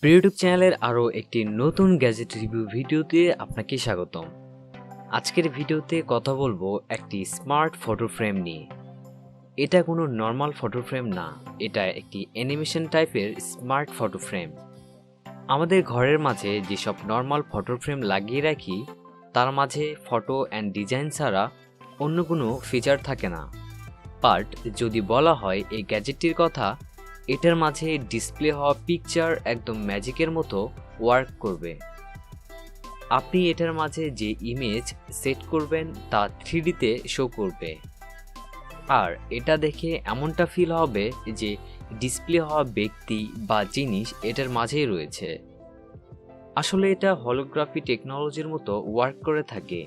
প্রিয় ইউটিউব চ্যানেলের আরও একটি নতুন গ্যাজেট রিভিউ ভিডিওতে আপনাকে স্বাগতম। আজকের ভিডিওতে কথা বলবো একটি স্মার্ট ফটো ফ্রেম নিয়ে। এটা কোনো নর্মাল ফটো ফ্রেম না, এটা একটি অ্যানিমেশন টাইপের স্মার্ট ফটো ফ্রেম। আমাদের ঘরের মাঝে যেসব নর্মাল ফটো ফ্রেম লাগিয়ে রাখি তার মাঝে ফটো অ্যান্ড ডিজাইন ছাড়া অন্য কোনো ফিচার থাকে না। বাট যদি বলা হয় এই গ্যাজেটটির কথা, এটার মাঝে ডিসপ্লে হওয়া পিকচার একদম ম্যাজিকের মতো ওয়ার্ক করবে। আপনি এটার মাঝে যে ইমেজ সেট করবেন তা 3Dতে শো করবে, আর এটা দেখে এমনটা ফিল হবে যে ডিসপ্লে হওয়া ব্যক্তি বা জিনিস এটার মাঝেই রয়েছে। আসলে এটা হলোগ্রাফি টেকনোলজির মতো ওয়ার্ক করে থাকে।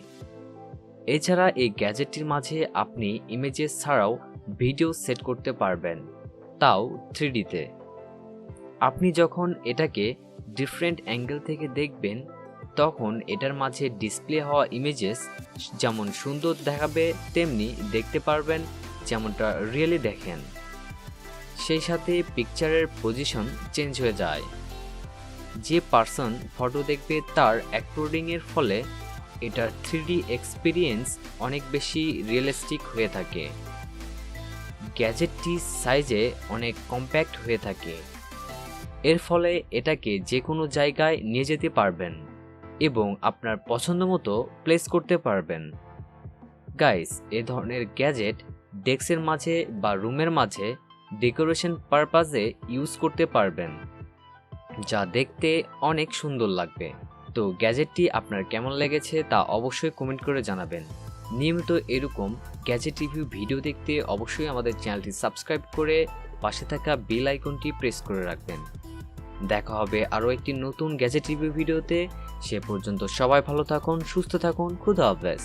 এছাড়া এই গ্যাজেটটির মাঝে আপনি ইমেজেস ছাড়াও ভিডিও সেট করতে পারবেন, তাও 3Dতে। আপনি যখন এটাকে ডিফারেন্ট অ্যাঙ্গেল থেকে দেখবেন তখন এটার মাঝে ডিসপ্লে হওয়া ইমেজেস যেমন সুন্দর দেখাবে তেমনি দেখতে পারবেন যেমনটা রিয়েলি দেখেন। সেই সাথে পিকচারের পজিশন চেঞ্জ হয়ে যায়। যে পার্সন ফটো দেখবে তার অ্যাকর্ডিংয়ের ফলে এটার 3D এক্সপিরিয়েন্স অনেক বেশি রিয়েলিস্টিক হয়ে থাকে। গ্যাজেটটি সাইজে অনেক কম্প্যাক্ট হয়ে থাকে, এর ফলে এটাকে যে কোনো জায়গায় নিয়ে যেতে পারবেন এবং আপনার পছন্দ মতো প্লেস করতে পারবেন। গাইস, এ ধরনের গ্যাজেট ডেস্কের মাঝে বা রুমের মাঝে ডেকোরেশন পারপাজে ইউজ করতে পারবেন, যা দেখতে অনেক সুন্দর লাগবে। তো গ্যাজেটটি আপনার কেমন লেগেছে তা অবশ্যই কমেন্ট করে জানাবেন। নিয়মিত এরকম গ্যাজেট রিভিউ ভিডিও দেখতে অবশ্যই আমাদের চ্যানেলটি সাবস্ক্রাইব করে পাশে থাকা বেল আইকনটি প্রেস করে রাখবেন। দেখা হবে আরও একটি নতুন গ্যাজেট রিভিউ ভিডিওতে। সে পর্যন্ত সবাই ভালো থাকুন, সুস্থ থাকুন, খুদা হাফেজ।